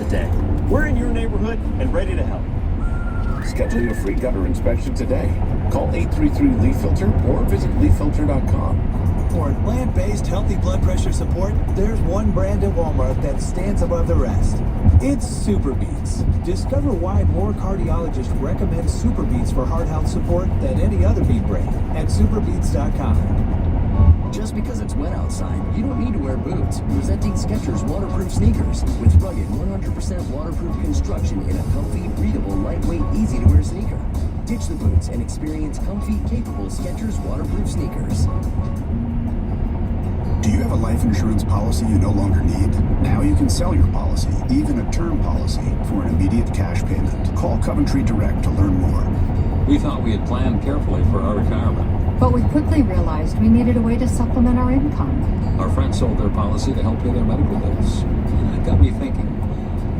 today. We're in your neighborhood and ready to help. Schedule your free gutter inspection today. Call 833-LEAF-FILTER or visit leaffilter.com. For plant-based healthy blood pressure support, there's one brand at Walmart that stands above the rest. It's Super Beets. Discover why more cardiologists recommend Super Beets for heart health support than any other beet brand at superbeets.com. Just because it's wet outside, you don't need to wear boots. Presenting Skechers waterproof sneakers with rugged 100% waterproof construction in a comfy, breathable, lightweight, easy-to-wear sneaker. Ditch the boots and experience comfy, capable Skechers waterproof sneakers. Do you have a life insurance policy you no longer need? Now you can sell your policy, even a term policy, for an immediate cash payment. Call Coventry Direct to learn more. We thought we had planned carefully for our retirement. But we quickly realized we needed a way to supplement our income. Our friends sold their policy to help pay their medical bills. And it got me thinking,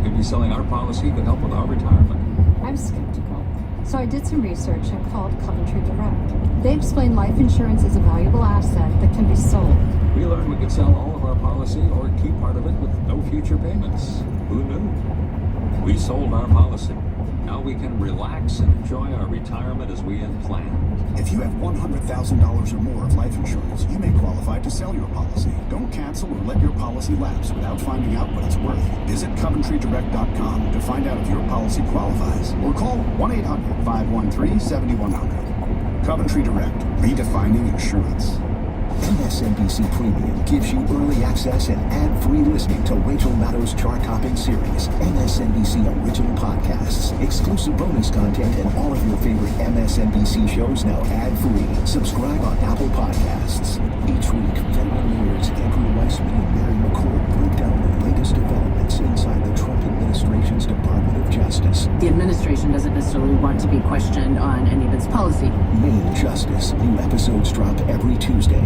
maybe selling our policy could help with our retirement. I'm skeptical. So I did some research and called Coventry Direct. They explained life insurance is a valuable asset that can be sold. We learned we could sell all of our policy or keep part of it with no future payments. Who knew? We sold our policy. Now we can relax and enjoy our retirement as we had planned. If you have $100,000 or more of life insurance, you may qualify to sell your policy. Don't cancel or let your policy lapse without finding out what it's worth. Visit CoventryDirect.com to find out if your policy qualifies. Or call 1-800-513-7100. Coventry Direct, redefining insurance. MSNBC Premium gives you early access and ad-free listening to Rachel Maddow's chart-topping series, MSNBC Original Podcasts, exclusive bonus content, and all of your favorite MSNBC shows now ad-free. Subscribe on Apple Podcasts. Each week, veteran lawyers Andrew Weissman and Mary McCord break down the latest developments inside the Trump administration's Department of Justice. The administration doesn't necessarily want to be questioned on any of its policy. Main Justice. New episodes drop every Tuesday.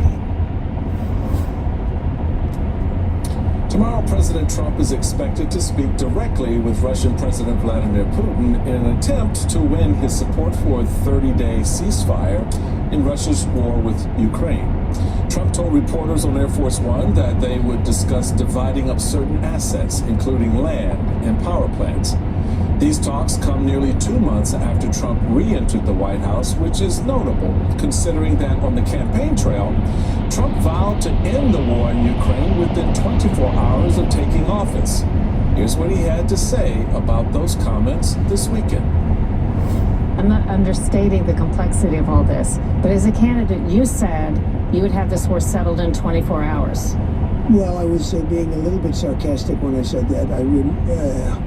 Tomorrow, President Trump is expected to speak directly with Russian President Vladimir Putin in an attempt to win his support for a 30-day ceasefire in Russia's war with Ukraine. Trump told reporters on Air Force One that they would discuss dividing up certain assets, including land and power plants. These talks come nearly 2 months after Trump re-entered the White House, which is notable considering that on the campaign trail, Trump vowed to end the war in Ukraine within 24 hours of taking office. Here's what he had to say about those comments this weekend. I'm not understating the complexity of all this, but as a candidate, you said you would have this war settled in 24 hours. Well, I was being a little bit sarcastic when I said that.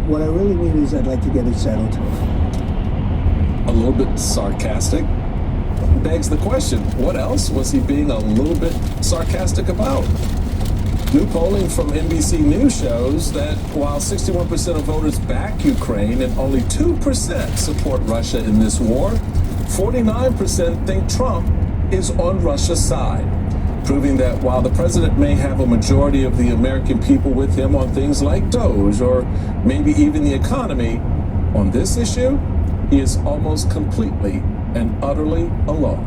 What I really mean is I'd like to get it settled. A little bit sarcastic? Begs the question, what else was he being a little bit sarcastic about? New polling from NBC News shows that while 61% of voters back Ukraine and only 2% support Russia in this war, 49% think Trump is on Russia's side, proving that while the president may have a majority of the American people with him on things like DOGE or maybe even the economy, on this issue, he is almost completely and utterly alone.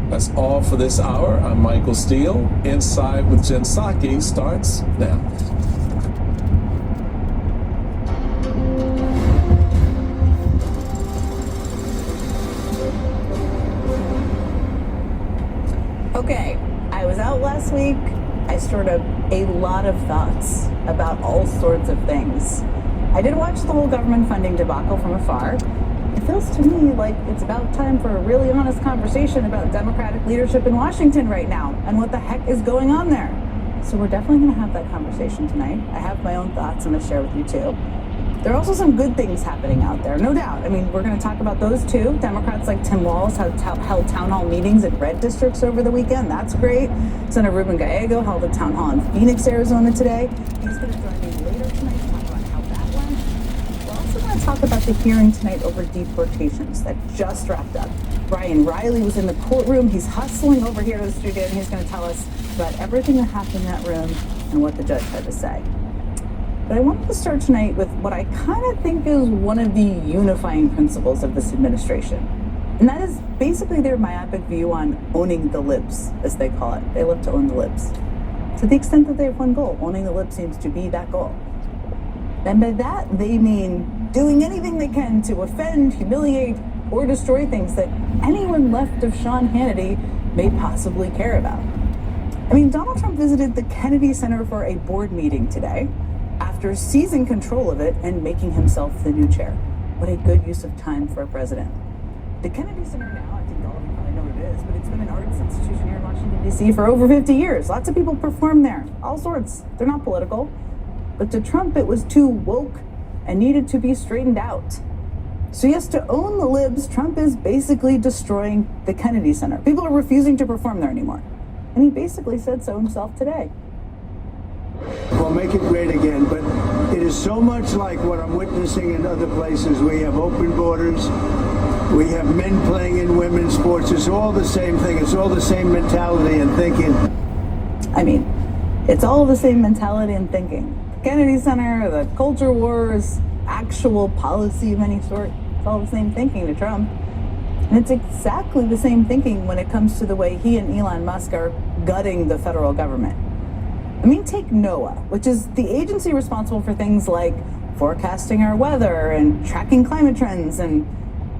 That's all for this hour. I'm Michael Steele. Inside with Jen Psaki starts now. Okay, I was out last week. I stored up a lot of thoughts about all sorts of things. I did watch the whole government funding debacle from afar. It feels to me like it's about time for a really honest conversation about Democratic leadership in Washington right now and what the heck is going on there. So we're definitely going to have that conversation tonight. I have my own thoughts I'm going to share with you too. There are also some good things happening out there, no doubt. I mean, we're going to talk about those too. Democrats like Tim Walz have held town hall meetings in red districts over the weekend. That's great. Senator Ruben Gallego held a town hall in Phoenix, Arizona today. He's going to join me later tonight to talk about how that went. We're also going to talk about the hearing tonight over deportations that just wrapped up. Brian Riley was in the courtroom. He's hustling over here to the studio, and he's going to tell us about everything that happened in that room and what the judge had to say. But I wanted to start tonight with what I kind of think is one of the unifying principles of this administration. And that is basically their myopic view on owning the libs, as they call it. They love to own the libs. To the extent that they have one goal, owning the libs seems to be that goal. And by that, they mean doing anything they can to offend, humiliate, or destroy things that anyone left of Sean Hannity may possibly care about. I mean, Donald Trump visited the Kennedy Center for a board meeting today after seizing control of it and making himself the new chair. What a good use of time for a president. The Kennedy Center now, I think all of you probably know what it is, but it's been an arts institution here in Washington, D.C. for over 50 years. Lots of people perform there, all sorts. They're not political. But to Trump, it was too woke and needed to be straightened out. So yes, to own the libs, Trump is basically destroying the Kennedy Center. People are refusing to perform there anymore. And he basically said so himself today. We'll make it great again, but it is so much like what I'm witnessing in other places. We have open borders. We have men playing in women's sports. It's all the same thing. It's all the same mentality and thinking. I mean, it's all the same mentality and thinking. The Kennedy Center, the culture wars, actual policy of any sort. It's all the same thinking to Trump. And it's exactly the same thinking when it comes to the way he and Elon Musk are gutting the federal government. I mean, take NOAA, which is the agency responsible for things like forecasting our weather and tracking climate trends and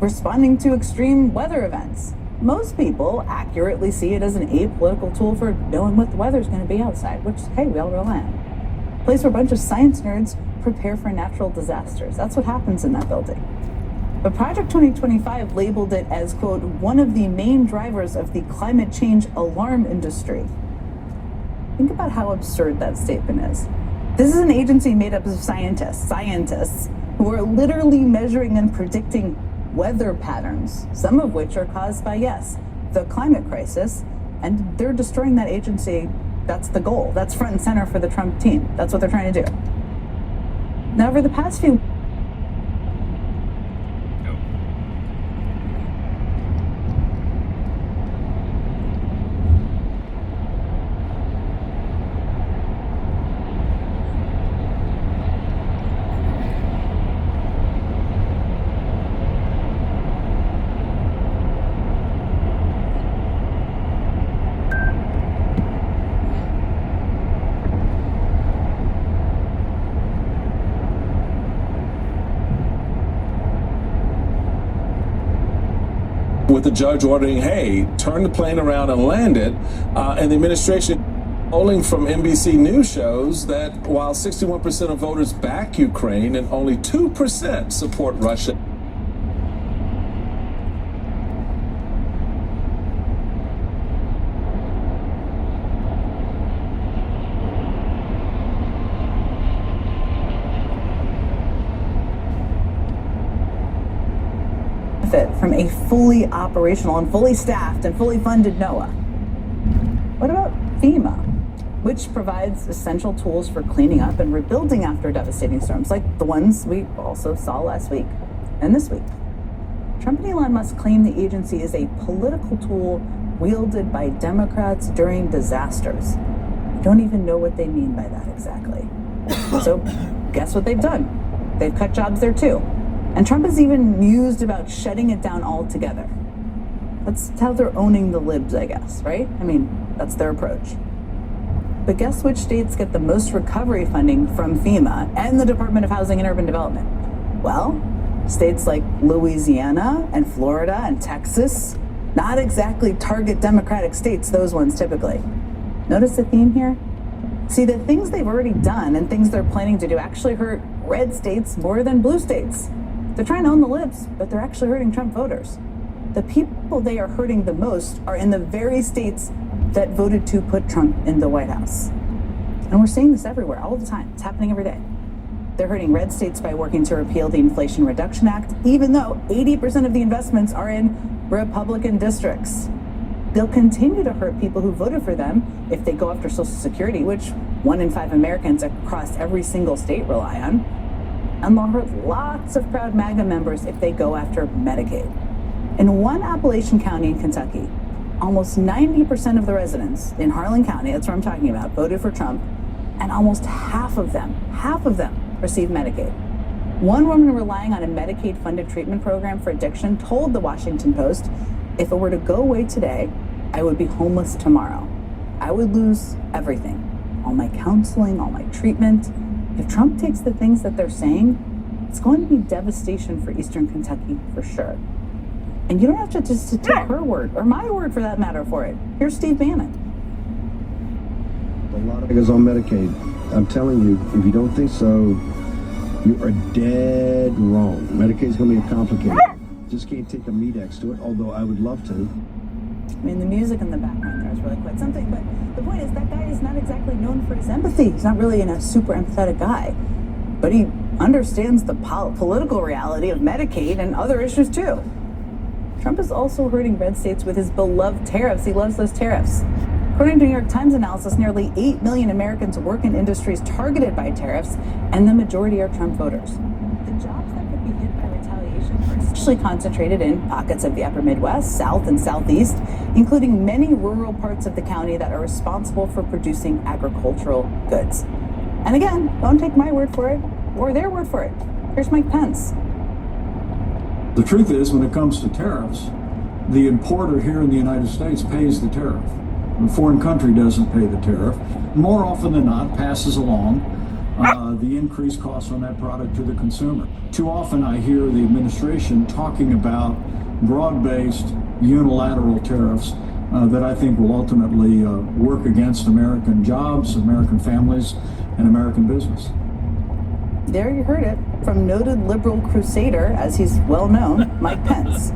responding to extreme weather events. Most people accurately see it as an apolitical tool for knowing what the weather's going to be outside, which, hey, we all rely on. A place where a bunch of science nerds prepare for natural disasters. That's what happens in that building. But Project 2025 labeled it as, quote, one of the main drivers of the climate change alarm industry. Think about how absurd that statement is. This is an agency made up of scientists who are literally measuring and predicting weather patterns, some of which are caused by, yes, the climate crisis, and they're destroying that agency. That's the goal. That's front and center for the Trump team. That's what they're trying to do. Now, over the past few with the judge ordering, hey, turn the plane around and land it, and the administration polling from NBC News shows that while 61% of voters back Ukraine and only 2% support Russia. from a fully operational and fully staffed and fully funded NOAA. What about FEMA, which provides essential tools for cleaning up and rebuilding after devastating storms, like the ones we also saw last week and this week? Trump and Elon Musk claim the agency is a political tool wielded by Democrats during disasters. I don't even know what they mean by that exactly. So guess what they've done? They've cut jobs there too. And Trump has even mused about shutting it down altogether. That's how they're owning the libs, I guess, right? I mean, that's their approach. But guess which states get the most recovery funding from FEMA and the Department of Housing and Urban Development? Well, states like Louisiana and Florida and Texas. Not exactly target Democratic states, those ones typically. Notice the theme here? See, the things they've already done and things they're planning to do actually hurt red states more than blue states. They're trying to own the libs, but they're actually hurting Trump voters. The people they are hurting the most are in the very states that voted to put Trump in the White House. And we're seeing this everywhere, all the time. It's happening every day. They're hurting red states by working to repeal the Inflation Reduction Act, even though 80% of the investments are in Republican districts. They'll continue to hurt people who voted for them if they go after Social Security, which 1 in 5 Americans across every single state rely on. And they'll hurt lots of proud MAGA members if they go after Medicaid. In one Appalachian county in Kentucky, almost 90% of the residents in Harlan County, that's where I'm talking about, voted for Trump, and almost half of them received Medicaid. One woman relying on a Medicaid-funded treatment program for addiction told the Washington Post, if it were to go away today, I would be homeless tomorrow. I would lose everything, all my counseling, all my treatment. if Trump takes the things that they're saying, it's going to be devastation for Eastern Kentucky for sure. And you don't have to just to take her word, or my word for that matter, for it. Here's Steve Bannon. A lot of niggas on Medicaid. I'm telling you, if you don't think so, you are dead wrong. Medicaid's going to be complicated. Just can't take a Medex to it, although I would love to. I mean, the music in the background there is really quite something, but the point is that guy is not exactly known for his empathy. He's not really a super empathetic guy, but he understands the political reality of Medicaid and other issues too. Trump is also hurting red states with his beloved tariffs. He loves those tariffs. According to New York Times analysis, nearly 8 million Americans work in industries targeted by tariffs, and the majority are Trump voters. The jobs that could be hit by retaliation are especially concentrated in pockets of the upper Midwest, South, and Southeast, including many rural parts of the county that are responsible for producing agricultural goods. And again, don't take my word for it, or their word for it. Here's Mike Pence. The truth is, when it comes to tariffs, the importer here in the United States pays the tariff. The foreign country doesn't pay the tariff. More often than not, passes along the increased costs on that product to the consumer. Too often I hear the administration talking about broad-based unilateral tariffs that I think will ultimately work against American jobs, American families, and American business. There you heard it from noted liberal crusader, as he's well known, Mike Pence.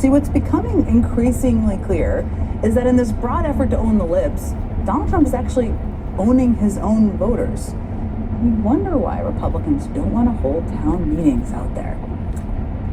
See, what's becoming increasingly clear is that in this broad effort to own the libs, Donald Trump is actually owning his own voters. We wonder why Republicans don't want to hold town meetings out there.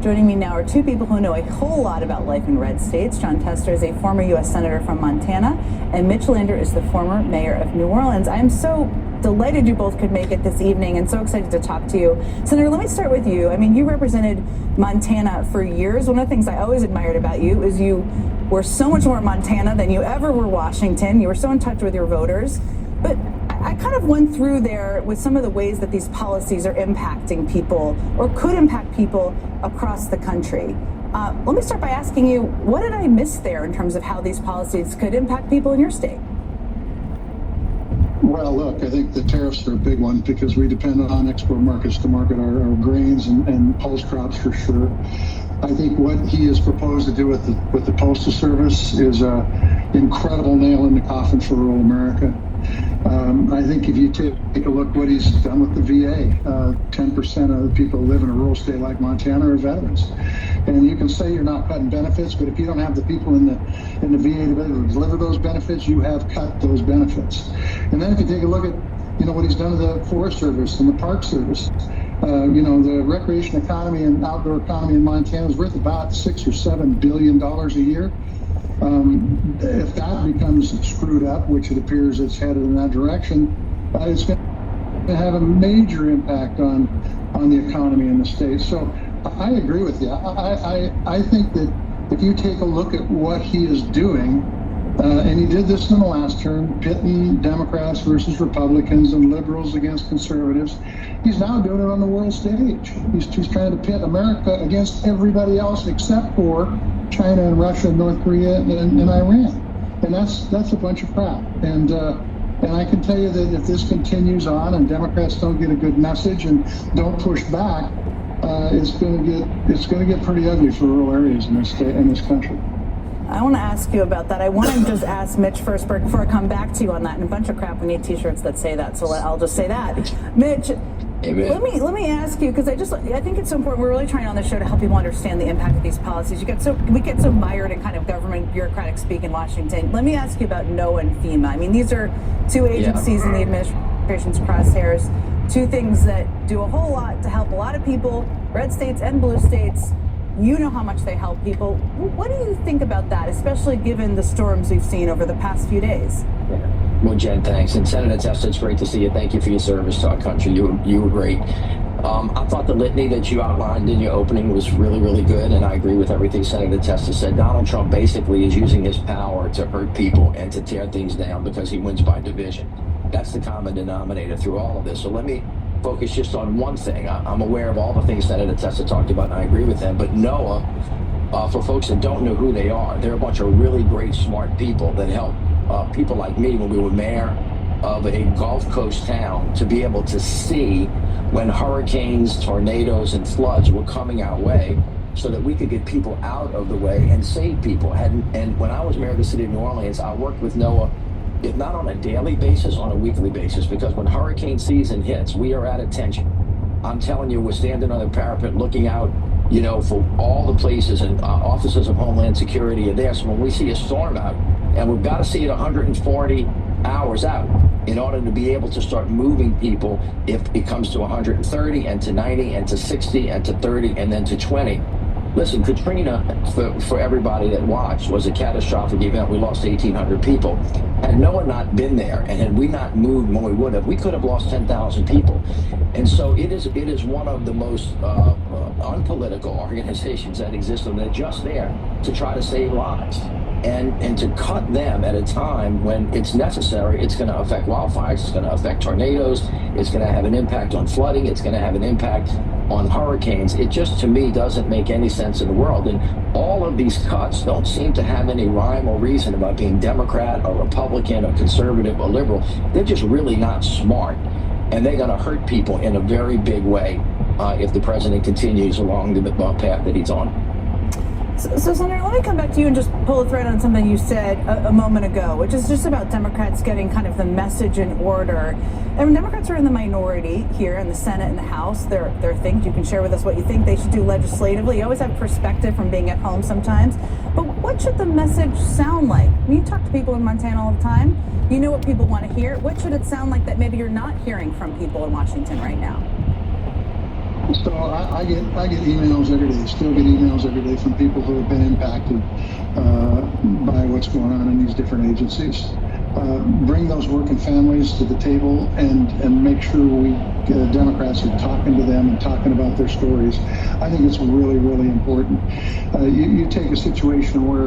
Joining me now are two people who know a whole lot about life in red states. Jon Tester is a former U.S. Senator from Montana, and Mitch Lander is the former mayor of New Orleans. I am so delighted you both could make it this evening and so excited to talk to you. Senator, let me start with you. I mean, you represented Montana for years. One of the things I always admired about you is you were so much more Montana than you ever were Washington. You were so in touch with your voters. But I kind of went through there with some of the ways that these policies are impacting people or could impact people across the country. Let me start by asking you, what did I miss there in terms of how these policies could impact people in your state? Well, look, I think the tariffs are a big one because we depend on export markets to market our grains and pulse crops for sure. I think what he has proposed to do with the Postal Service is an incredible nail in the coffin for rural America. I think if you take a look what he's done with the VA, 10% of the people who live in a rural state like Montana are veterans. And you can say you're not cutting benefits, but if you don't have the people in the VA to deliver those benefits, you have cut those benefits. And then if you take a look at, what he's done to the Forest Service and the Park Service, the recreation economy and outdoor economy in Montana is worth about $6 or $7 billion a year. If that becomes screwed up, which it appears it's headed in that direction, it's going to have a major impact on the economy in the state. So I agree with you. I think that if you take a look at what he is doing, and he did this in the last term, pitting Democrats versus Republicans and liberals against conservatives, he's now doing it on the world stage. He's trying to pit America against everybody else except for China and Russia and North Korea and Iran. And that's a bunch of crap. And I can tell you that if this continues on and Democrats don't get a good message and don't push back, it's going to get pretty ugly for rural areas in this state, in this country. I want to ask you about that. I want to just ask Mitch first before I come back to you on that. And a bunch of crap, we need T-shirts that say that. So I'll just say that. Mitch, let me ask you, because I think it's so important. We're really trying on this show to help people understand the impact of these policies. We get so mired in kind of government bureaucratic speak in Washington. Let me ask you about NOAA and FEMA. I mean, these are two agencies in the administration's crosshairs. Two things that do a whole lot to help a lot of people, red states and blue states. You know how much they help people. What do you think about that, especially given the storms we've seen over the past few days? Well, Jen, thanks. And Senator Tester, it's great to see you. Thank you for your service to our country. You were great. I thought the litany that you outlined in your opening was really, really good, and I agree with everything Senator Tester said. Donald Trump basically is using his power to hurt people and to tear things down because he wins by division. That's the common denominator through all of this. So let me focus just on one thing. I'm aware of all the things Senator Tester talked about, and I agree with them. But NOAA, for folks that don't know who they are, they're a bunch of really great, smart people that help people like me when we were mayor of a Gulf Coast town to be able to see when hurricanes, tornadoes, and floods were coming our way so that we could get people out of the way and save people. And when I was mayor of the city of New Orleans, I worked with NOAA, if not on a daily basis, on a weekly basis, because when hurricane season hits, we are at attention. I'm telling you, we're standing on the parapet looking out, for all the places, and officers of Homeland Security are there. So when we see a storm out, and we've got to see it 140 hours out in order to be able to start moving people if it comes to 130 and to 90 and to 60 and to 30 and then to 20. Listen, Katrina, for everybody that watched, was a catastrophic event. We lost 1,800 people. Had NOAA not been there, and had we not moved when we would have, we could have lost 10,000 people. And so it is one of the most unpolitical organizations that exist, and they're just there to try to save lives. And to cut them at a time when it's necessary, it's going to affect wildfires, it's going to affect tornadoes, it's going to have an impact on flooding, it's going to have an impact on hurricanes. It just, to me, doesn't make any sense in the world. And all of these cuts don't seem to have any rhyme or reason about being Democrat or Republican or conservative or liberal. They're just really not smart. And they're going to hurt people in a very big way if the president continues along the path that he's on. So, Senator, let me come back to you and just pull a thread on something you said a moment ago, which is just about Democrats getting kind of the message in order. And Democrats are in the minority here in the Senate and the House. There are things you can share with us what you think they should do legislatively. You always have perspective from being at home sometimes. But what should the message sound like? When you talk to people in Montana all the time, you know what people want to hear. What should it sound like that maybe you're not hearing from people in Washington right now? So I get emails every day, still get emails every day from people who have been impacted by what's going on in these different agencies. Bring those working families to the table and make sure we Democrats are talking to them and talking about their stories. I think it's really, really important. You take a situation where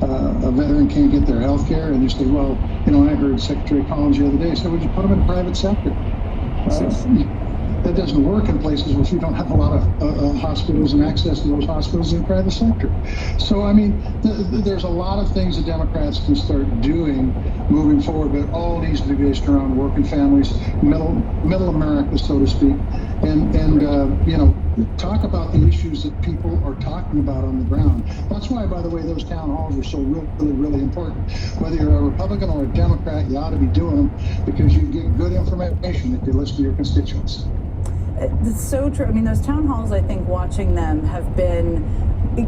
a veteran can't get their health care and you say, well, I heard Secretary Collins the other day say, would you put them in the private sector? That doesn't work in places where you don't have a lot of hospitals and access to those hospitals in the private sector. So, there's a lot of things that Democrats can start doing moving forward, but all needs to be based around working families, middle America, so to speak, and talk about the issues that people are talking about on the ground. That's why, by the way, those town halls are so really, really important. Whether you're a Republican or a Democrat, you ought to be doing them because you get good information if you listen to your constituents. It's so true. Those town halls, I think watching them have been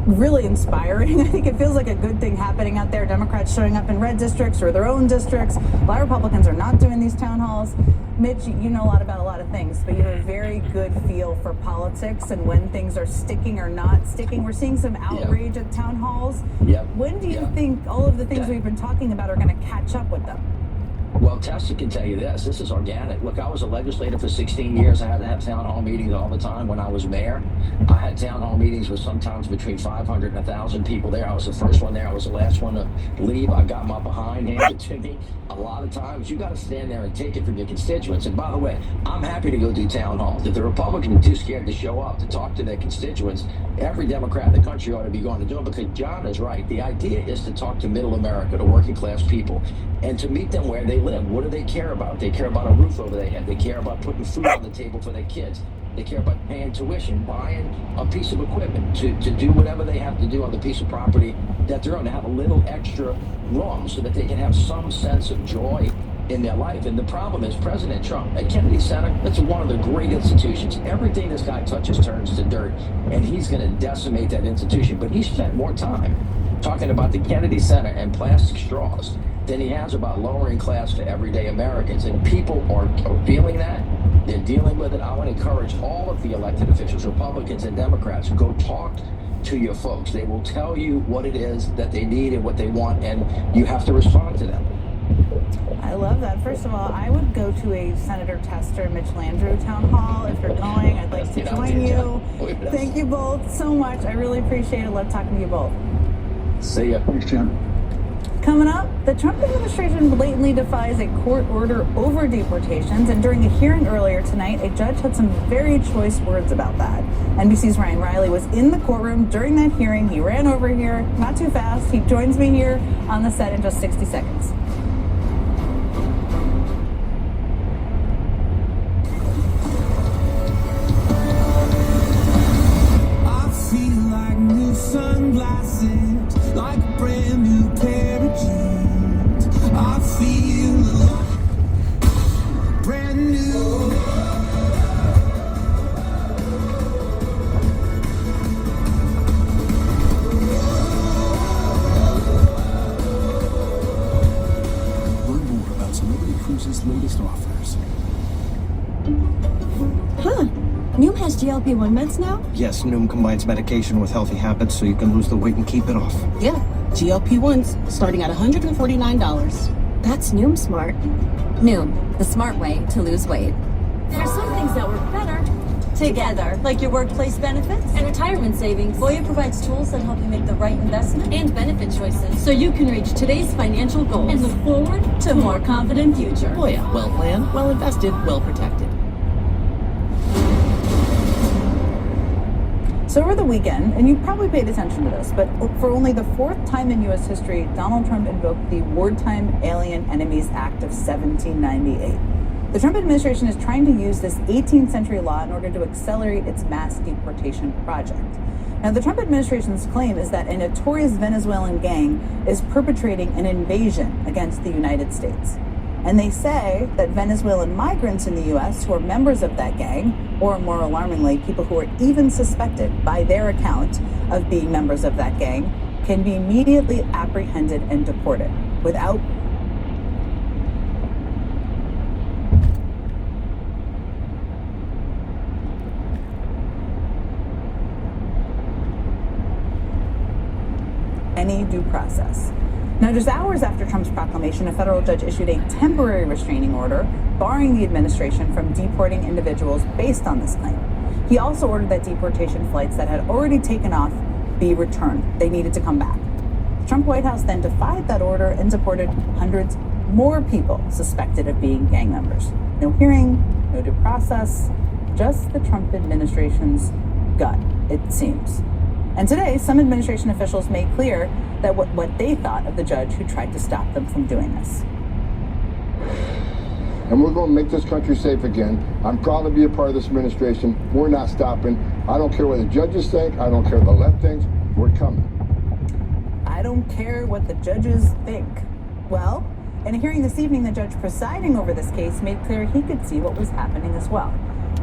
really inspiring. I think it feels like a good thing happening out there. Democrats showing up in red districts or their own districts. A lot of Republicans are not doing these town halls. Mitch, you know a lot about a lot of things, but you have a very good feel for politics and when things are sticking or not sticking. We're seeing some outrage at town halls. When do you think all of the things we've been talking about are going to catch up with them? Well, Tessa can tell you this. This is organic. Look, I was a legislator for 16 years. I had to have town hall meetings all the time when I was mayor. I had town hall meetings with sometimes between 500 and 1,000 people there. I was the first one there. I was the last one to leave. I got my behind handed to me. A lot of times, you got to stand there and take it from your constituents. And by the way, I'm happy to go do town halls. If the Republicans are too scared to show up to talk to their constituents, every Democrat in the country ought to be going to do it because John is right. The idea is to talk to middle America, to working class people, and to meet them where they live. What do they care about? They care about a roof over their head. They care about putting food on the table for their kids. They care about paying tuition, buying a piece of equipment to do whatever they have to do on the piece of property that they're on, to have a little extra room so that they can have some sense of joy in their life. And the problem is President Trump at Kennedy Center, that's one of the great institutions. Everything this guy touches turns to dirt, and he's going to decimate that institution. But he spent more time talking about the Kennedy Center and plastic straws than he has about lowering class for everyday Americans. And people are feeling that. They're dealing with it. I want to encourage all of the elected officials, Republicans and Democrats, go talk to your folks. They will tell you what it is that they need and what they want, and you have to respond to them. I love that. First of all, I would go to a Senator Tester, Mitch Landrieu town hall. If you're going, I'd like to join you. Thank you both so much. I really appreciate it. Love talking to you both. See ya. Thanks, John. Coming up, the Trump administration blatantly defies a court order over deportations, and during a hearing earlier tonight, a judge had some very choice words about that. NBC's Ryan Riley was in the courtroom during that hearing. He ran over here, not too fast. He joins me here on the set in just 60 seconds. Noom has GLP-1 meds now? Yes, Noom combines medication with healthy habits so you can lose the weight and keep it off. Yeah, GLP-1s starting at $149. That's Noom smart. Noom, the smart way to lose weight. There are some things that work better together, like your workplace benefits and retirement savings. Voya provides tools that help you make the right investment and benefit choices so you can reach today's financial goals and look forward to a more confident future. Voya, well planned, well invested, well protected. So over the weekend, and you probably paid attention to this, but for only the fourth time in U.S. history, Donald Trump invoked the Wartime Alien Enemies Act of 1798. The Trump administration is trying to use this 18th century law in order to accelerate its mass deportation project. Now, the Trump administration's claim is that a notorious Venezuelan gang is perpetrating an invasion against the United States. And they say that Venezuelan migrants in the U.S. who are members of that gang, or more alarmingly, people who are even suspected by their account of being members of that gang, can be immediately apprehended and deported without any due process. Now, just hours after Trump's proclamation, a federal judge issued a temporary restraining order barring the administration from deporting individuals based on this claim. He also ordered that deportation flights that had already taken off be returned. They needed to come back. The Trump White House then defied that order and deported hundreds more people suspected of being gang members. No hearing, no due process, just the Trump administration's gut, it seems. And today, some administration officials made clear that what they thought of the judge who tried to stop them from doing this. And we're going to make this country safe again. I'm proud to be a part of this administration. We're not stopping. I don't care what the judges think. I don't care what the left thinks. We're coming. I don't care what the judges think. Well, in a hearing this evening, the judge presiding over this case made clear he could see what was happening as well.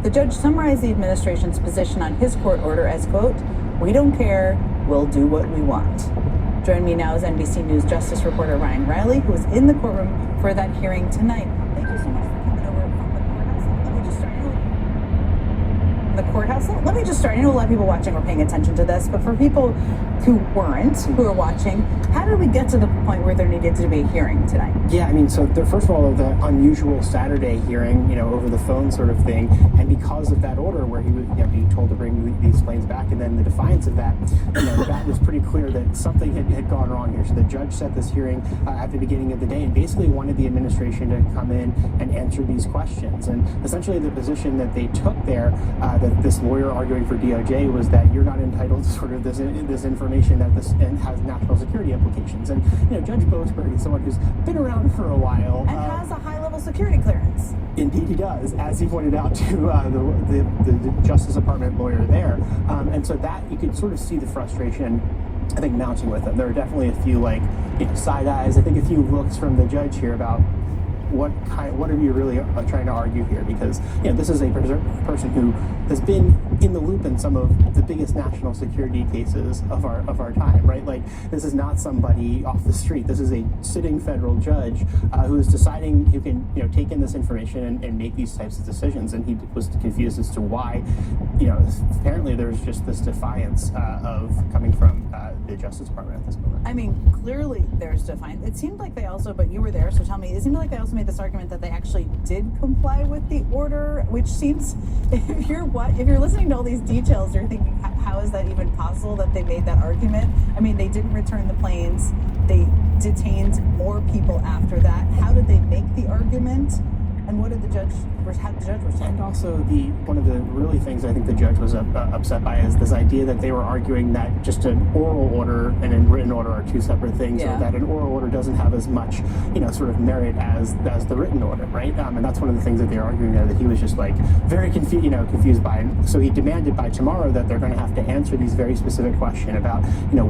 The judge summarized the administration's position on his court order as, quote, "We don't care, we'll do what we want." Join me now is NBC News Justice reporter Ryan Riley, who was in the courtroom for that hearing tonight. Thank you so much for coming over from the courthouse. Let me just start. The courthouse? Let me just start. I know a lot of people watching were paying attention to this, but for people who weren't, who are watching, how did we get to the point where there needed to be a hearing tonight? Yeah, I mean, so first of all, the unusual Saturday hearing, over the phone sort of thing, and because of that order where he would be told to bring these planes back, and then the defiance of that, that was pretty clear that something had gone wrong here. So the judge set this hearing at the beginning of the day and basically wanted the administration to come in and answer these questions. And essentially the position that they took there, that this lawyer arguing for DOJ, was that you're not entitled to sort of this information that this and has national security implications. And Judge Boasberg is someone who's been around for a while and has a high-level security clearance. Indeed, he does, as he pointed out to the Justice Department lawyer there. And so that you could sort of see the frustration, I think, mounting with him. There are definitely a few side eyes. I think a few looks from the judge here about what are you really trying to argue here? Because this is a person who has been in the loop in some of the biggest national security cases of our time, right? Like, this is not somebody off the street. This is a sitting federal judge who is deciding who can take in this information and make these types of decisions. And he was confused as to why apparently there's just this defiance of coming from the Justice Department at this moment. I mean, clearly there's defiance. It seemed like they also, but you were there, so tell me, it seemed like they also made this argument that they actually did comply with the order, which seems, if you're listening to all these details, you're thinking, how is that even possible that they made that argument? I mean, they didn't return the planes. They detained more people after that. How did they make the argument? And how did the judge respond? And also, one of the really things I think the judge was upset by is this idea that they were arguing that just an oral order and a written order are two separate things, or that an oral order doesn't have as much, sort of merit as the written order, right? And that's one of the things that they're arguing there, that he was just very confused by. And so he demanded by tomorrow that they're going to have to answer these very specific questions about,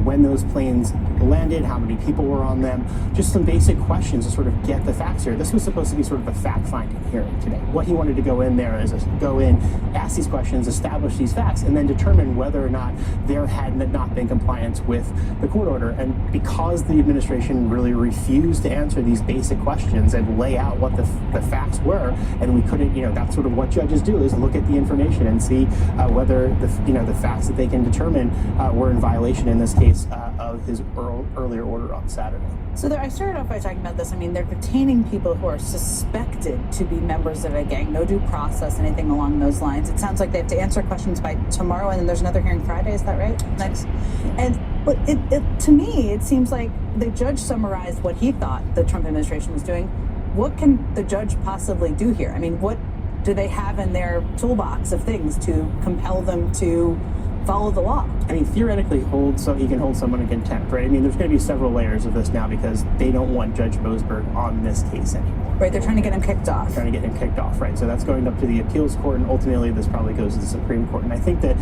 when those planes landed, how many people were on them, just some basic questions to sort of get the facts here. This was supposed to be sort of a fact-finding hearing today. What what he wanted to go in there is go in, ask these questions, establish these facts, and then determine whether or not there had not been compliance with the court order. And because the administration really refused to answer these basic questions and lay out what the facts were, and we couldn't, that's sort of what judges do, is look at the information and see whether the facts that they can determine were in violation, in this case, of his earlier order on Saturday. So I started off by talking about this. I mean, they're detaining people who are suspected to be members of a gang. No due process, anything along those lines. It sounds like they have to answer questions by tomorrow, and then there's another hearing Friday. Is that right? Next. But to me, it seems like the judge summarized what he thought the Trump administration was doing. What can the judge possibly do here? I mean, what do they have in their toolbox of things to compel them to follow the law? I mean, theoretically, he can hold someone in contempt, right? I mean, there's going to be several layers of this now because they don't want Judge Boasberg on this case anymore. Right, they're trying to get him kicked off. Right? So that's going up to the appeals court, and ultimately this probably goes to the Supreme Court. And I think that,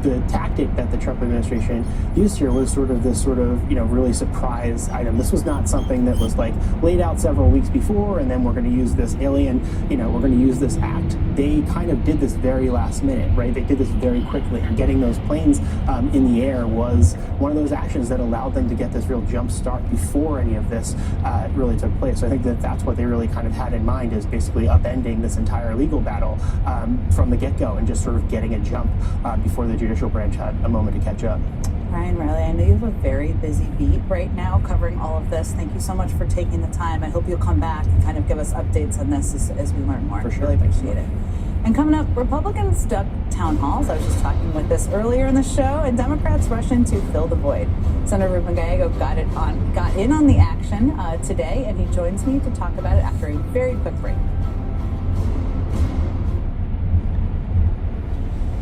the tactic that the Trump administration used here was this really surprise item. This was not something that was laid out several weeks before, and then we're going to use this we're going to use this act. They kind of did this very last minute, right? They did this very quickly, and getting those planes in the air was one of those actions that allowed them to get this real jump start before any of this really took place. So I think that that's what they really kind of had in mind, is basically upending this entire legal battle from the get-go and just sort of getting a jump before the judicial branch had a moment to catch up. Ryan Riley, I know you have a very busy beat right now covering all of this. Thank you so much for taking the time. I hope you'll come back and kind of give us updates on this as we learn more. For sure. Really appreciate it. And coming up, Republicans duck town halls. I was just talking with this earlier in the show, and Democrats rush in to fill the void. Senator Ruben Gallego got in on the action today, and he joins me to talk about it after a very quick break.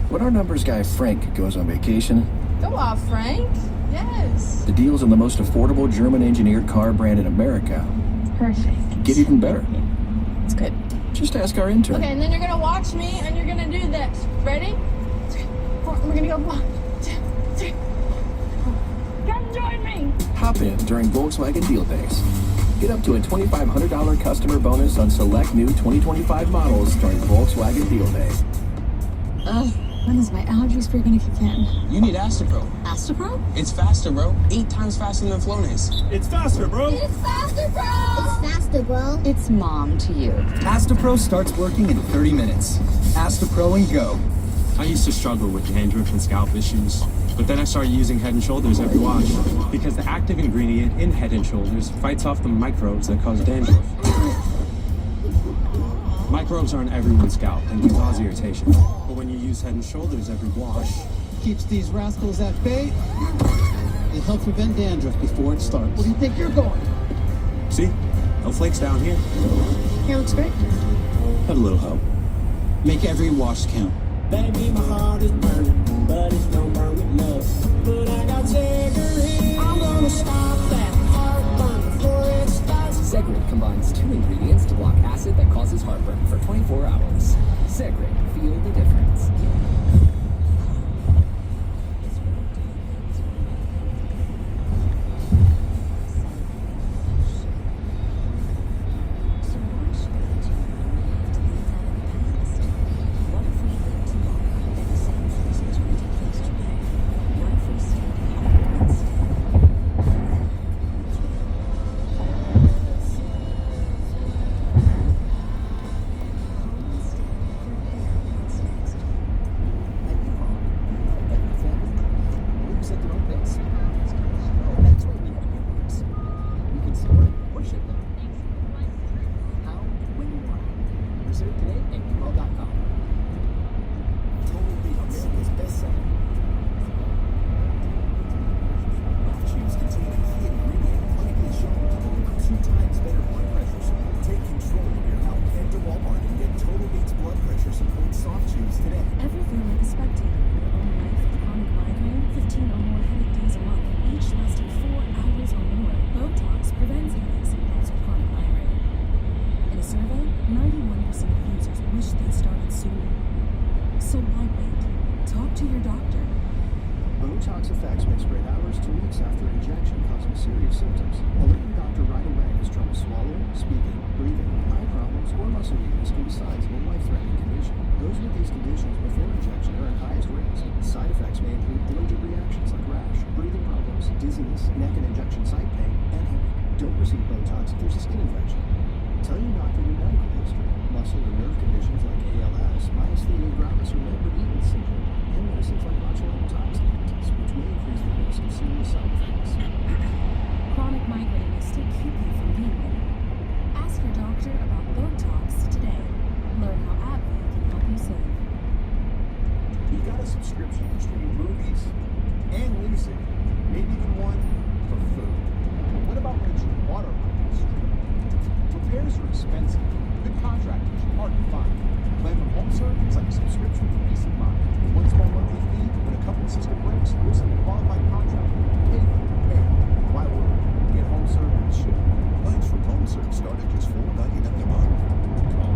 When our numbers guy Frank goes on vacation, Go off, Frank. Yes. the deals on the most affordable German-engineered car brand in America Perfect. get even better. It's good. Just ask our intern. Okay, and then you're gonna watch me, and you're gonna do this. Ready? 3, 4. We're gonna go 1, 2, 3. Come join me. Hop in during Volkswagen Deal Days. Get up to a $2,500 customer bonus on select new 2025 models during Volkswagen Deal Days. Ugh. When is my allergies free gonna kick in? You need Astapro. Astapro? It's faster, bro. 8 times faster than Flonase. It's faster, bro. It's faster, bro! It's faster, bro. It's mom to you. Astapro starts working in 30 minutes. Astapro and go. I used to struggle with dandruff and scalp issues, but then I started using Head & Shoulders every wash because the active ingredient in Head & Shoulders fights off the microbes that cause dandruff. Microbes are on everyone's scalp and can cause irritation, but when you use Head & Shoulders every wash, keeps these rascals at bay. It helps prevent dandruff before it starts. Where do you think you're going? see, no flakes down here. Here looks great. Had a little help. Make every wash count. Baby, my heart is burning, but it's no burn with love. But I got Zeggery. I'm gonna stop that heartburn before it starts. Zeggery combines 2 ingredients to block acid that causes heartburn for 24 hours. Zeggery, feel the difference. Botox effects may spread hours to weeks after injection, causing serious symptoms. Alert your doctor right away as trouble swallowing, speaking, breathing, eye problems, or muscle weakness can be signs of a life-threatening condition. Those with these conditions before injection are at highest risk. Side effects may include allergic reactions like rash, breathing problems, dizziness, neck and injection site pain, and headache. Don't receive Botox if there's a skin infection. Tell your doctor your medical history, muscle or nerve conditions like ALS, myasthenia gravis, or Lambert-Eaton syndrome, and medicines like botulinum toxin, which may increase the risk of serious side effects. Chronic migraine may still keep you from being well. Ask your doctor about Botox today. Learn how Advil can help you save. You got a subscription to stream movies and music, maybe even one for food. What about when it's water stream? Repairs are expensive. Good contractors are hard to find. Plan from HomeServe is like a subscription for peace of mind. One small monthly fee, when a company system breaks, you'll send a qualified contractor. Pay for the repair. Why worry? Get HomeServe and ship. Plans from HomeServe start at just $4.99 a month. Call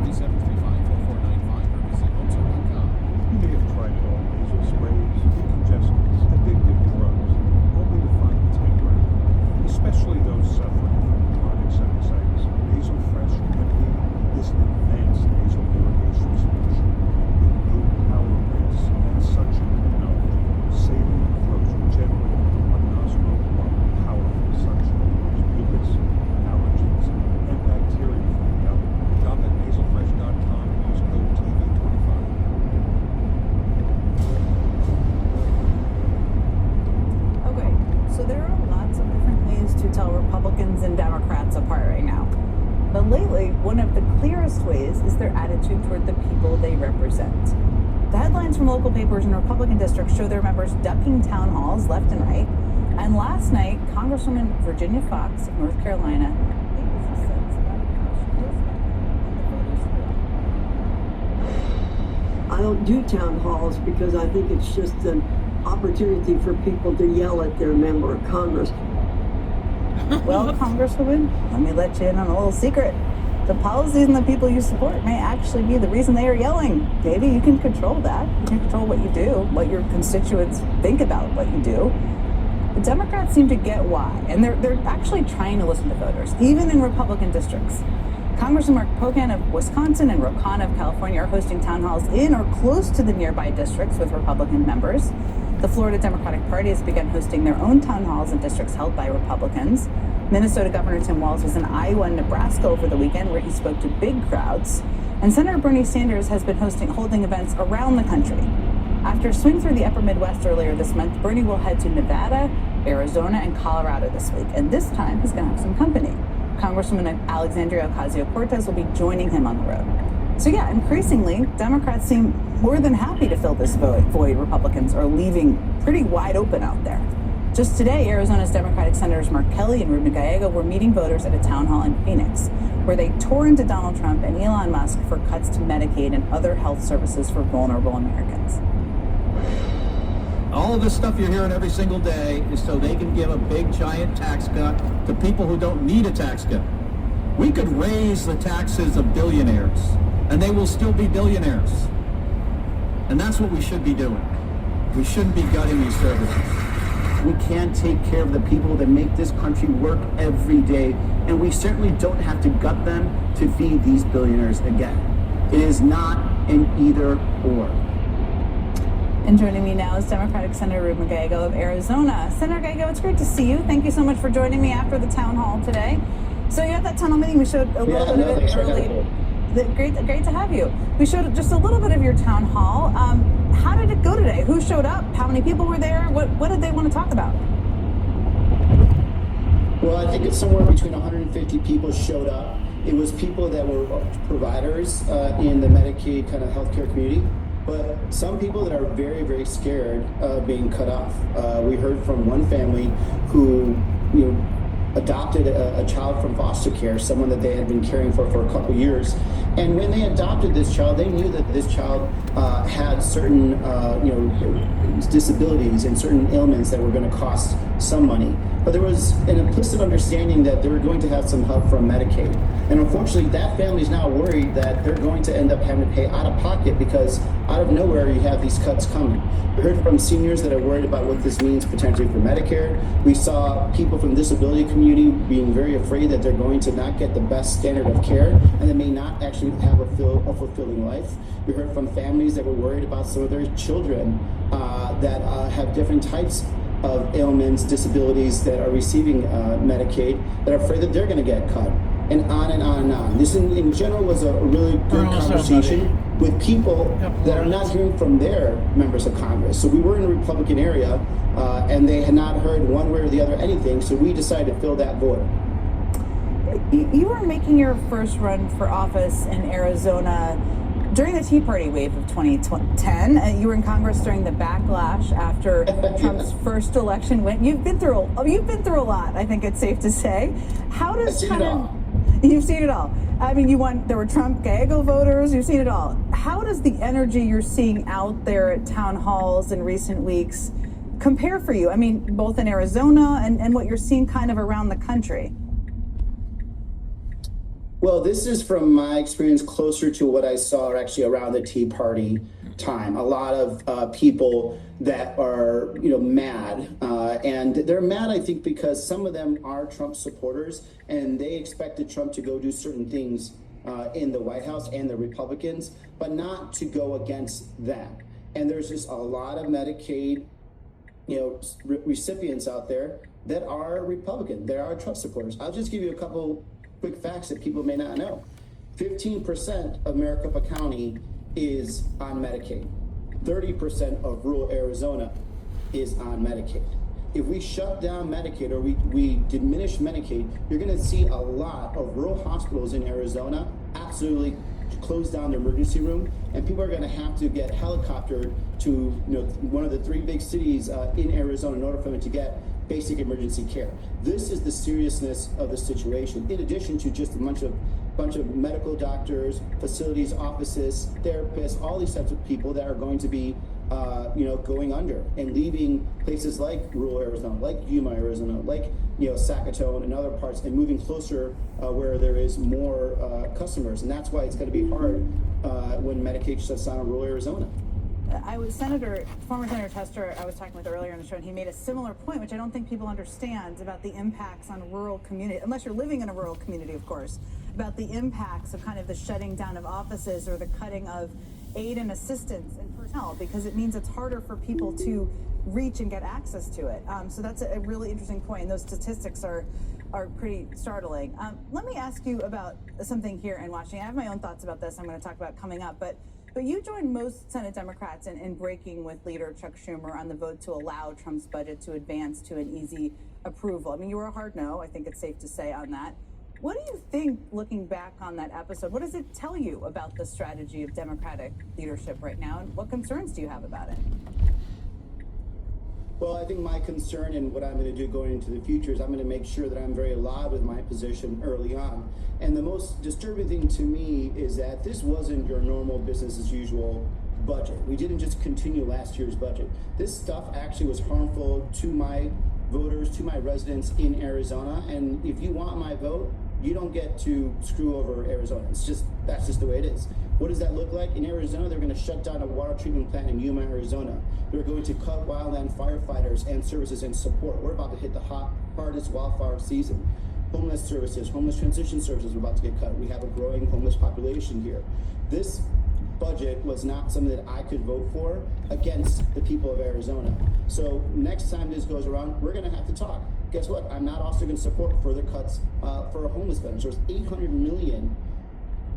1-833-735-4495 or visit HomeServe.com. You may have tried all nasal sprays, decongestants, addictive drugs, only to find temporary, especially those suffering from chronic sinusitis. Nasal Fresh Remedy is an advanced nasal irrigation solution with no power rinse and suction technology. Saline approach gently on nostril while powerful suction removes mucus, allergens, and bacteria from the gullet. Shop at nasalfresh.com and use code TV25. Okay, so there are lots of different ways to tell Republicans and Democrats apart right now. But lately, one of the clearest ways is their attitude toward the people they represent. The headlines from local papers in Republican districts show their members ducking town halls left and right. And last night, Congresswoman Virginia Foxx of North Carolina made a sense about how she feels about I don't do town halls because I think it's just an opportunity for people to yell at their member of Congress. Well, Congresswoman, let me let you in on a little secret. The policies and the people you support may actually be the reason they are yelling. Maybe you can control that. You can control what you do, what your constituents think about what you do. The Democrats seem to get why, and they're actually trying to listen to voters, even in Republican districts. Congressman Mark Pocan of Wisconsin and Ro Khanna of California are hosting town halls in or close to the nearby districts with Republican members. The Florida Democratic Party has begun hosting their own town halls in districts held by Republicans. Minnesota Governor Tim Walz was in Iowa and Nebraska over the weekend where he spoke to big crowds. And Senator Bernie Sanders has been holding events around the country. After a swing through the upper Midwest earlier this month, Bernie will head to Nevada, Arizona, and Colorado this week. And this time he's going to have some company. Congresswoman Alexandria Ocasio-Cortez will be joining him on the road. So yeah, increasingly, Democrats seem more than happy to fill this void Republicans are leaving pretty wide open out there. Just today, Arizona's Democratic Senators Mark Kelly and Ruben Gallego were meeting voters at a town hall in Phoenix, where they tore into Donald Trump and Elon Musk for cuts to Medicaid and other health services for vulnerable Americans. All of this stuff you're hearing every single day is so they can give a big, giant tax cut to people who don't need a tax cut. We could raise the taxes of billionaires, and they will still be billionaires. And that's what we should be doing. We shouldn't be gutting these services. We can take care of the people that make this country work every day, and we certainly don't have to gut them to feed these billionaires again. It is not an either or. And joining me now is Democratic Senator Ruben Gallego of Arizona. Senator Gallego, it's great to see you. Thank you so much for joining me after the town hall today. So you had that town hall meeting. We showed a little bit of it earlier. Great to have you. We showed just a little bit of your town hall. How did it go today? Who showed up? How many people were there? What did they want to talk about? Well, I think it's somewhere between 150 people showed up. It was people that were providers in the Medicaid kind of healthcare community, but some people that are very, very scared of being cut off. We heard from one family who, adopted a child from foster care, someone that they had been caring for a couple years. And when they adopted this child, they knew that this child had certain, disabilities and certain ailments that were going to cost some money. but there was an implicit understanding that they were going to have some help from Medicaid. And unfortunately, that family is now worried that they're going to end up having to pay out of pocket because out of nowhere you have these cuts coming. We heard from seniors that are worried about what this means potentially for Medicare. We saw people from the disability community being very afraid that they're going to not get the best standard of care and they may not actually have a fulfilling life. We heard from families that were worried about some of their children that have different types of ailments, disabilities that are receiving Medicaid that are afraid that they're going to get cut, and on and on and on. This in general was a really good conversation with people that are not hearing from their members of Congress. So we were in a Republican area and they had not heard one way or the other anything, so we decided to fill that void. You were making your first run for office in Arizona during the Tea Party wave of 2010. You were in Congress during the backlash after Trump's first election went. You've been through a lot, I think it's safe to say. How does You've seen it all. I mean, there were Trump Gaggle voters, you've seen it all. How does the energy you're seeing out there at town halls in recent weeks compare for you? I mean, both in Arizona and what you're seeing kind of around the country. Well, this is from my experience closer to what I saw actually around the Tea Party time. A lot of people that are, mad, and they're mad, I think, because some of them are Trump supporters, and they expected Trump to go do certain things in the White House and the Republicans, but not to go against them. And there's just a lot of Medicaid, recipients out there that are Republican. There are Trump supporters. I'll just give you a couple quick facts that people may not know. 15% of Maricopa County is on Medicaid. 30% of rural Arizona is on Medicaid. If we shut down Medicaid or we diminish Medicaid, you're going to see a lot of rural hospitals in Arizona absolutely close down their emergency room, and people are going to have to get helicoptered to one of the three big cities in Arizona in order for them to get basic emergency care. This is the seriousness of the situation, in addition to just a bunch of medical doctors, facilities, offices, therapists, all these types of people that are going to be going under and leaving places like rural Arizona, like Yuma, Arizona, like Sackatoon and other parts, and moving closer where there is more customers. And that's why it's going to be hard when Medicaid shuts down in rural Arizona. Former Senator Tester, I was talking with earlier in the show, and he made a similar point, which I don't think people understand, about the impacts on rural community, unless you're living in a rural community, of course, about the impacts of kind of the shutting down of offices or the cutting of aid and assistance and personnel, because it means it's harder for people to reach and get access to it. So that's a really interesting point, and those statistics are pretty startling. Let me ask you about something here in Washington. I have my own thoughts about this I'm going to talk about coming up, but you joined most Senate Democrats in breaking with leader Chuck Schumer on the vote to allow Trump's budget to advance to an easy approval. I mean, you were a hard no, I think it's safe to say, on that. What do you think, looking back on that episode, what does it tell you about the strategy of Democratic leadership right now, and what concerns do you have about it? Well, I think my concern and what I'm going to do going into the future is I'm going to make sure that I'm very loud with my position early on. And the most disturbing thing to me is that this wasn't your normal business as usual budget. We didn't just continue last year's budget. This stuff actually was harmful to my voters, to my residents in Arizona. And if you want my vote, you don't get to screw over Arizona. That's just the way it is. What does that look like? In Arizona, they're going to shut down a water treatment plant in Yuma, Arizona. They're going to cut wildland firefighters and services and support. We're about to hit the hardest wildfire season. Homeless services, homeless transition services are about to get cut. We have a growing homeless population here. This budget was not something that I could vote for against the people of Arizona. So next time this goes around, we're going to have to talk. Guess what? I'm not also going to support further cuts for homeless veterans. There's $800 million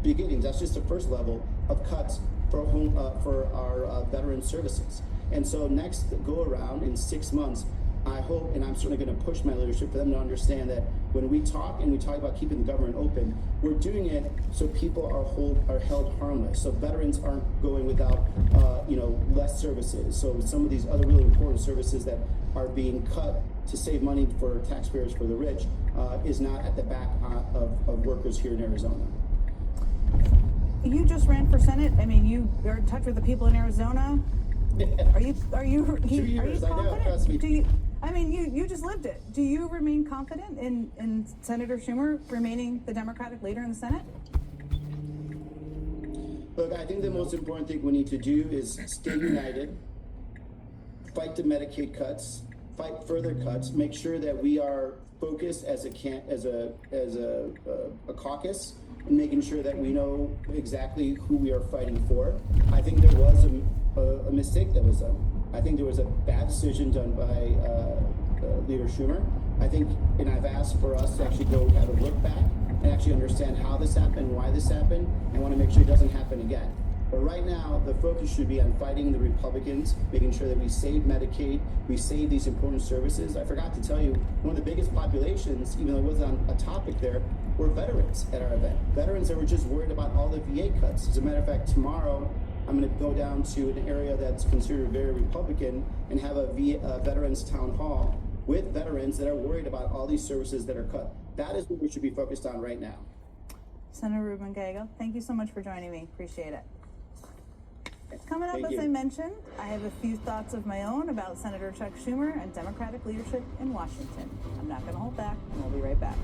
beginnings. That's just the first level of cuts for our veteran services. And so next go around in 6 months, I hope, and I'm certainly going to push my leadership for them to understand that when we talk about keeping the government open, we're doing it so people are held harmless. So veterans aren't going without less services. So some of these other really important services that are being cut to save money for taxpayers, for the rich, is not at the back of workers here in Arizona. You just ran for Senate. I mean, you're in touch with the people in Arizona. Are you 2 years, I know, trust me. I mean, you just lived it. Do you remain confident in Senator Schumer remaining the Democratic leader in the Senate? Look, I think the most important thing we need to do is stay united, fight the Medicaid cuts, fight further cuts, make sure that we are focused as a caucus, and making sure that we know exactly who we are fighting for. I think there was a mistake that was done. I think there was a bad decision done by Leader Schumer. I think, and I've asked for us to actually go have a look back and actually understand how this happened, why this happened, and want to make sure it doesn't happen again. But right now, the focus should be on fighting the Republicans, making sure that we save Medicaid, we save these important services. I forgot to tell you, one of the biggest populations, even though it wasn't on a topic there, were veterans at our event. Veterans that were just worried about all the VA cuts. As a matter of fact, tomorrow, I'm going to go down to an area that's considered very Republican and have a veterans town hall with veterans that are worried about all these services that are cut. That is what we should be focused on right now. Senator Ruben Gallego, thank you so much for joining me. Appreciate it. Coming up, Thank as you. I mentioned, I have a few thoughts of my own about Senator Chuck Schumer and Democratic leadership in Washington. I'm not going to hold back, and we'll be right back.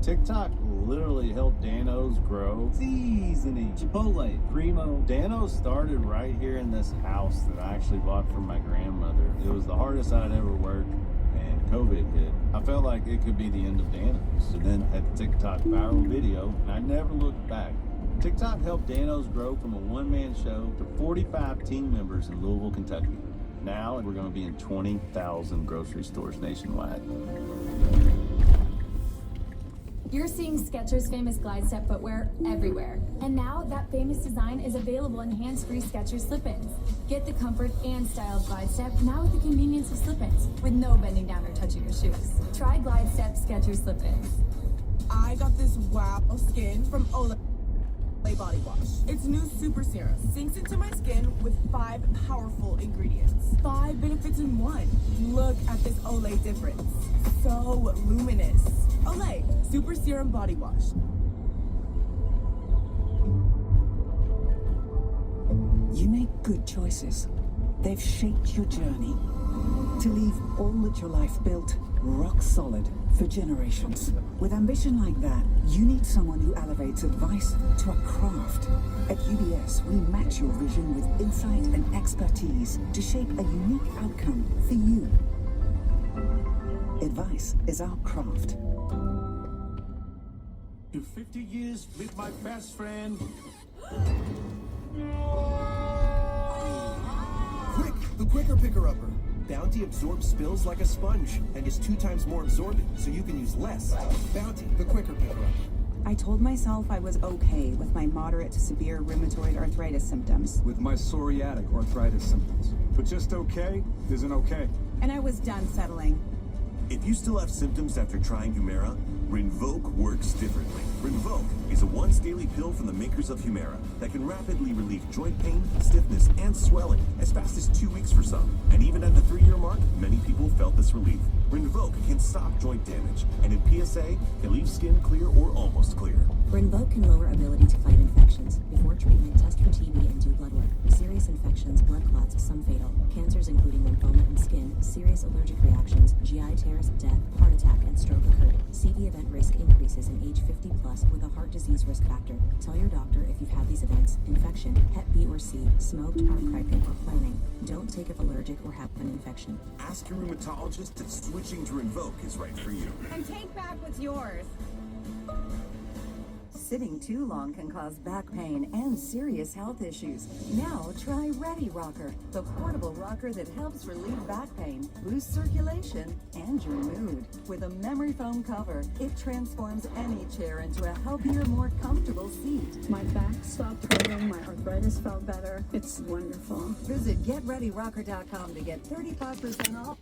TikTok literally helped Dano's grow. Seasoning, Chipotle, Primo. Dano's started right here in this house that I actually bought from my grandmother. It was the hardest I'd ever worked, and COVID hit. I felt like it could be the end of Dano's. And then had the TikTok viral video, and I never looked back. TikTok helped Dano's grow from a one-man show to 45 team members in Louisville, Kentucky. Now we're going to be in 20,000 grocery stores nationwide. You're seeing Skechers' famous glide step footwear everywhere. And now that famous design is available in hands-free Skechers slip-ins. Get the comfort and style of glide step now with the convenience of slip-ins, with no bending down or touching your shoes. Try glide step Skechers slip-ins. I got this wow skin from Olay Body Wash. Its new super serum sinks into my skin with 5 powerful ingredients. 5 benefits in one. Look at this Olay difference. So luminous. Olay Super Serum Body Wash. You make good choices. They've shaped your journey to leave all that your life built rock solid for generations. With ambition like that, you need someone who elevates advice to a craft. At UBS, we match your vision with insight and expertise to shape a unique outcome for you. Advice is our craft. In 50 years with my best friend. Quick, the quicker picker-upper. Bounty absorbs spills like a sponge and is 2 times more absorbent, so you can use less. Bounty, the quicker picker-upper. I told myself I was okay with my moderate to severe rheumatoid arthritis symptoms. With my psoriatic arthritis symptoms. But just okay isn't okay. And I was done settling. If you still have symptoms after trying Humira, Rinvoq works differently. Rinvoq is a once-daily pill from the makers of Humira that can rapidly relieve joint pain, stiffness, and swelling as fast as 2 weeks for some. And even at the 3-year mark, many people felt this relief. Rinvoq can stop joint damage, and in PSA, can leave skin clear or almost clear. Rinvoq can lower ability to fight infections. Before treatment, test for TB and do blood work. Serious infections, blood clots, some fatal. Cancers including lymphoma and skin, serious allergic reactions, GI tears, death, heart attack, and stroke occurred. CV event risk increases in age 50 plus with a heart disease risk factor. Tell your doctor if you've had these events: infection, Hep B or C, smoked, are pregnant, or planning. Don't take if allergic or have an infection. Ask your rheumatologist if switching to Rinvoq is right for you. And take back what's yours. Sitting too long can cause back pain and serious health issues. Now try Ready Rocker, the portable rocker that helps relieve back pain, boosts circulation, and your mood. With a memory foam cover, it transforms any chair into a healthier, more comfortable seat. My back stopped hurting, my arthritis felt better. It's wonderful. Visit GetReadyRocker.com to get 35% off.